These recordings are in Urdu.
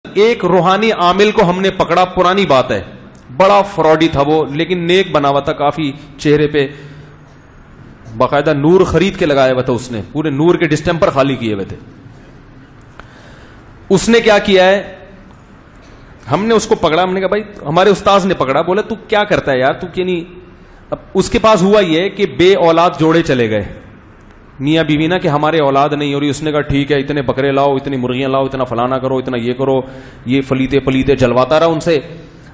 ایک روحانی عامل کو ہم نے پکڑا, پرانی بات ہے, بڑا فراڈی تھا وہ, لیکن نیک بنا ہوا تھا, کافی چہرے پہ باقاعدہ نور خرید کے لگایا ہوا تھا, اس نے پورے نور کے ڈسٹمپر خالی کیے ہوئے تھے. اس نے کیا کیا ہے, ہم نے اس کو پکڑا, ہم نے کہا بھائی, ہمارے استاذ نے پکڑا, بولا تو کیا کرتا ہے یار, تو کیا نہیں. اب اس کے پاس ہوا یہ کہ بے اولاد جوڑے چلے گئے, میاں بیوی نا, کہ ہمارے اولاد نہیں ہو رہی. اس نے کہا ٹھیک ہے, اتنے بکرے لاؤ, اتنی مرغیاں لاؤ, اتنا فلانا کرو, اتنا یہ کرو, یہ فلیتے پلیتے جلواتا رہا ان سے.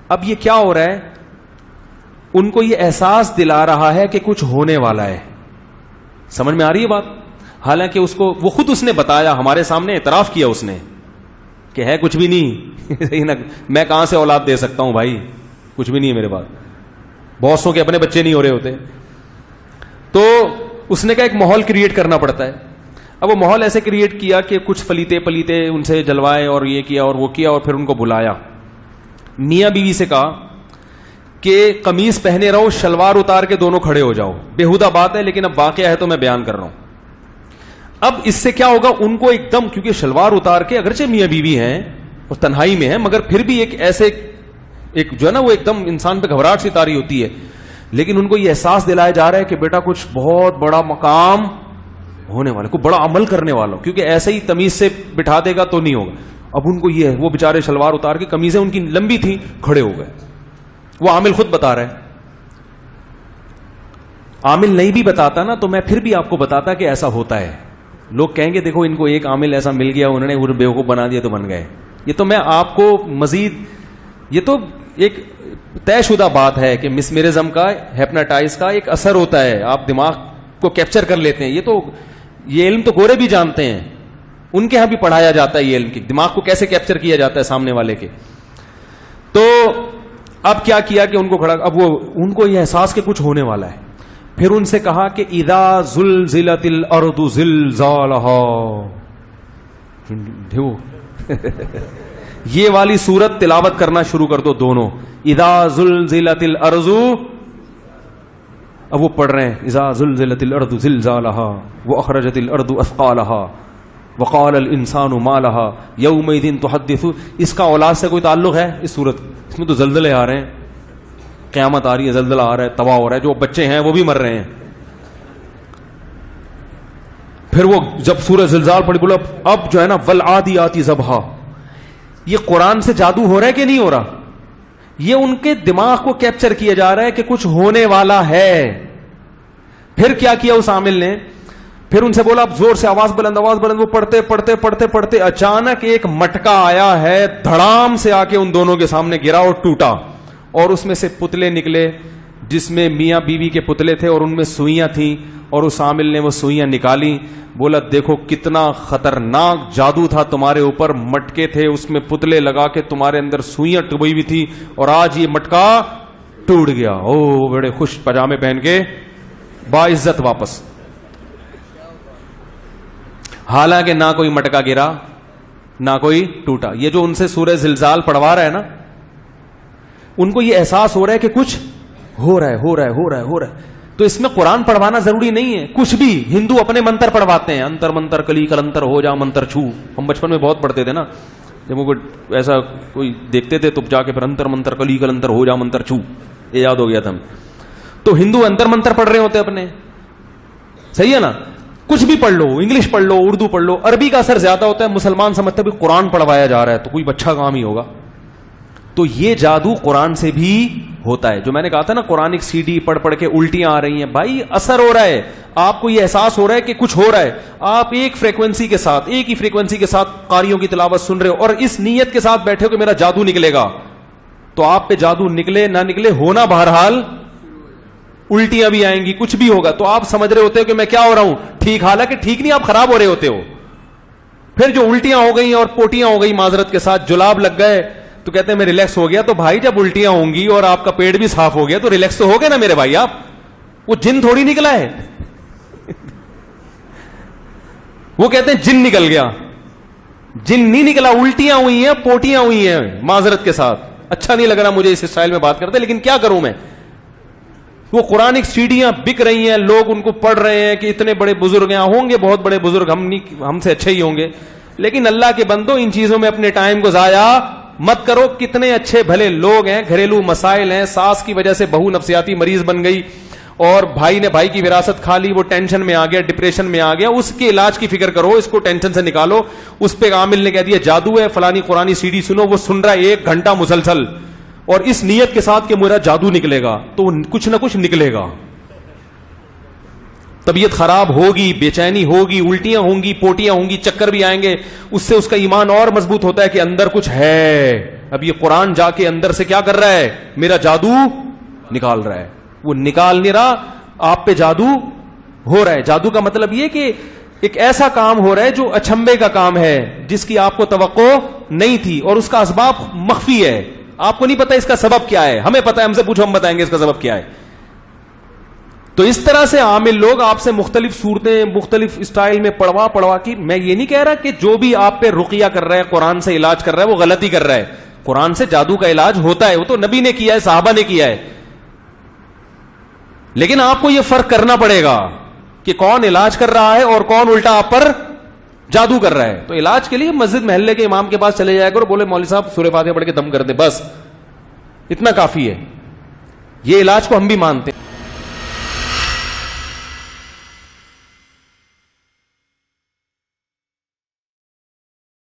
اب یہ کیا ہو رہا ہے, ان کو یہ احساس دلا رہا ہے کہ کچھ ہونے والا ہے. سمجھ میں آ رہی ہے بات؟ حالانکہ اس کو وہ خود اس نے بتایا, ہمارے سامنے اعتراف کیا اس نے کہ ہے کچھ بھی نہیں. میں کہاں سے اولاد دے سکتا ہوں بھائی, کچھ بھی نہیں ہے میرے پاس. بہت کے اپنے بچے نہیں ہو رہے ہوتے. تو اس نے کہا ایک ماحول کریٹ کرنا پڑتا ہے. اب وہ ماحول ایسے کریٹ کیا کہ کچھ فلیتے پلیتے ان سے جلوائے, اور یہ کیا اور وہ کیا, اور پھر ان کو بلایا. میاں بیوی سے کہا کہ قمیص پہنے رہو, شلوار اتار کے دونوں کھڑے ہو جاؤ. بےہودہ بات ہے لیکن اب واقعہ ہے تو میں بیان کر رہا ہوں. اب اس سے کیا ہوگا, ان کو ایک دم, کیونکہ شلوار اتار کے اگرچہ میاں بیوی ہیں اور تنہائی میں ہیں, مگر پھر بھی ایک ایسے ایک جو ہے نا, وہ ایک دم انسان پہ گھبراہٹ سی تاری ہوتی ہے. لیکن ان کو یہ احساس دلایا جا رہا ہے کہ بیٹا کچھ بہت بڑا مقام ہونے والا, کوئی بڑا عمل کرنے والا, کیونکہ ایسے ہی تمیز سے بٹھا دے گا تو نہیں ہوگا. اب ان کو یہ ہے, وہ بےچارے شلوار اتار کے, قمیضیں ان کی لمبی تھی, کھڑے ہو گئے. وہ عامل خود بتا رہا ہے. عامل نہیں بھی بتاتا نا تو میں پھر بھی آپ کو بتاتا کہ ایسا ہوتا ہے. لوگ کہیں گے دیکھو ان کو ایک عامل ایسا مل گیا, انہوں نے بیوقوف بنا دیا تو بن گئے. یہ تو میں آپ کو مزید, یہ تو ایک طے شدہ بات ہے کہ مسمرزم کا, ہیپناٹائز کا ایک اثر ہوتا ہے, آپ دماغ کو کیپچر کر لیتے ہیں. یہ علم تو گورے بھی جانتے ہیں, ان کے ہاں بھی پڑھایا جاتا ہے یہ علم, کہ دماغ کو کیسے کیپچر کیا جاتا ہے سامنے والے کے. تو اب کیا کیا کہ ان کو کھڑا, اب وہ ان کو یہ احساس کہ کچھ ہونے والا ہے. پھر ان سے کہا کہ اذا زلزلت الارض زلزالہا, یہ والی سورت تلاوت کرنا شروع کر دو دونوں. اذا زلزلت الارض, اب وہ پڑھ رہے ہیں اذا زلزلت الارض زلزالہا واخرجت الارض اثقالہا وقال الانسان ما لہا یومئذ تحدث. اس کا اولاد سے کوئی تعلق ہے اس سورت؟ اس میں تو زلزلے آ رہے ہیں, قیامت آ رہی ہے, زلزلہ آ رہا ہے, تباہ ہو رہا ہے, جو بچے ہیں وہ بھی مر رہے ہیں. پھر وہ جب سورہ زلزال پڑھی, بولا اب جو ہے نا والعادیات ضبحا. یہ قرآن سے جادو ہو رہا ہے کہ نہیں ہو رہا؟ یہ ان کے دماغ کو کیپچر کیا جا رہا ہے کہ کچھ ہونے والا ہے. پھر کیا کیا اس عامل نے, پھر ان سے بولا اب زور سے آواز بلند, آواز بلند. وہ پڑھتے پڑھتے پڑھتے پڑھتے اچانک ایک مٹکا آیا ہے, دھڑام سے آ کے ان دونوں کے سامنے گرا اور ٹوٹا, اور اس میں سے پتلے نکلے, جس میں میاں بیوی کے پتلے تھے اور ان میں سوئیاں تھیں, اور اس عامل نے وہ سوئیاں نکالی. بولا دیکھو کتنا خطرناک جادو تھا تمہارے اوپر, مٹکے تھے اس میں پتلے لگا کے تمہارے اندر سوئیاں ٹبئی ہوئی تھی, اور آج یہ مٹکا ٹوٹ گیا. او بڑے خوش پجامے پہن کے باعزت واپس. حالانکہ نہ کوئی مٹکا گرا نہ کوئی ٹوٹا. یہ جو ان سے سورہ زلزال پڑھوا رہا ہے نا, ان کو یہ احساس ہو رہا ہے کہ کچھ ہو رہا ہے, ہو رہا ہے, ہو رہا ہے, ہو رہا ہے. تو اس میں قرآن پڑھوانا ضروری نہیں ہے کچھ بھی. ہندو اپنے منتر پڑھواتے ہیں, انتر منتر کلی کلنتر ہو جا منتر چھو. ہم بچپن میں بہت پڑھتے تھے نا, جب وہ ایسا کوئی دیکھتے تھے تو جا کے پھر انتر منتر کلی کلنتر ہو جا منتر چھو, یہ یاد ہو گیا تھا. تو ہندو انتر منتر پڑھ رہے ہوتے اپنے, صحیح ہے نا. کچھ بھی پڑھ لو, انگلش پڑھ لو, اردو پڑھ لو, عربی کا اثر زیادہ ہوتا ہے. مسلمان سمجھتے بھی قرآن پڑھوایا جا رہا ہے تو کوئی اچھا کام ہی ہوگا. تو یہ جادو قرآن سے بھی ہوتا ہے. جو میں نے کہا تھا نا, قرآن سی ڈی پڑھ پڑھ کے الٹیاں آ رہی ہیں, بھائی اثر ہو رہا ہے. آپ کو یہ احساس ہو رہا ہے کہ کچھ ہو رہا ہے. آپ ایک فریکوینسی کے ساتھ, ایک ہی فریکوینسی کے ساتھ قاریوں کی تلاوت سن رہے ہو, اور اس نیت کے ساتھ بیٹھے ہو کہ میرا جادو نکلے گا. تو آپ پہ جادو نکلے نہ نکلے, ہونا بہرحال الٹیاں بھی آئیں گی, کچھ بھی ہوگا. تو آپ سمجھ رہے ہوتے ہو کہ میں کیا ہو رہا ہوں ٹھیک, حالانکہ ٹھیک نہیں, آپ خراب ہو رہے ہوتے ہو. پھر جو الٹیاں ہو گئی اور پوٹیاں ہو گئی, معذرت کے ساتھ جلاب لگ گئے, تو کہتے ہیں میں ریلیکس ہو گیا. تو بھائی جب الٹیاں ہوں گی اور آپ کا پیٹ بھی صاف ہو گیا تو ریلیکس تو ہو گئے نا میرے بھائی آپ. وہ جن تھوڑی نکلا ہے. وہ کہتے ہیں جن نکل گیا, جن نہیں نکلا, الٹیاں ہوئی ہیں, پوٹیاں ہوئی ہیں. معذرت کے ساتھ اچھا نہیں لگ رہا مجھے اس اسٹائل میں بات کرتے, لیکن کیا کروں میں. وہ قرآن سیڈیاں بک رہی ہیں, لوگ ان کو پڑھ رہے ہیں کہ اتنے بڑے بزرگ ہیں, ہوں گے بہت بڑے بزرگ, ہم سے اچھے ہی ہوں گے, لیکن اللہ کے بندو ان چیزوں میں اپنے ٹائم کو ضائع مت کرو. کتنے اچھے بھلے لوگ ہیں, گھریلو مسائل ہیں, ساس کی وجہ سے بہو نفسیاتی مریض بن گئی, اور بھائی نے بھائی کی وراثت کھا لی, وہ ٹینشن میں آ گیا, ڈپریشن میں آ گیا, اس کے علاج کی فکر کرو, اس کو ٹینشن سے نکالو. اس پہ عامل نے کہہ دیا جادو ہے, فلانی قرآنی سی ڈی سنو, وہ سن رہا ہے 1 گھنٹہ مسلسل, اور اس نیت کے ساتھ کہ میرا جادو نکلے گا, تو کچھ نہ کچھ نکلے گا. طبیعت خراب ہوگی, بے چینی ہوگی, الٹیاں ہوں گی, پوٹیاں ہوں گی, چکر بھی آئیں گے. اس سے اس کا ایمان اور مضبوط ہوتا ہے کہ اندر کچھ ہے. اب یہ قرآن جا کے اندر سے کیا کر رہا ہے, میرا جادو نکال رہا ہے. وہ نکال نہیں رہا, آپ پہ جادو ہو رہا ہے. جادو کا مطلب یہ کہ ایک ایسا کام ہو رہا ہے جو اچھمبے کا کام ہے, جس کی آپ کو توقع نہیں تھی, اور اس کا اسباب مخفی ہے, آپ کو نہیں پتا اس کا سبب کیا ہے. ہمیں پتا ہے, ہم سے پوچھو, ہم بتائیں گے اس کا سبب کیا ہے. تو اس طرح سے عامل لوگ آپ سے مختلف صورتیں مختلف اسٹائل میں پڑھوا کی. میں یہ نہیں کہہ رہا کہ جو بھی آپ پہ رقیہ کر رہا ہے, قرآن سے علاج کر رہا ہے, وہ غلطی کر رہا ہے. قرآن سے جادو کا علاج ہوتا ہے, وہ تو نبی نے کیا ہے, صحابہ نے کیا ہے. لیکن آپ کو یہ فرق کرنا پڑے گا کہ کون علاج کر رہا ہے اور کون الٹا آپ پر جادو کر رہا ہے. تو علاج کے لیے مسجد محلے کے امام کے پاس چلے جایا کرو, بولے مولوی صاحب سورہ فاتحہ پڑھ کے دم کر دیں, بس اتنا کافی ہے. یہ علاج کو ہم بھی مانتے ہیں.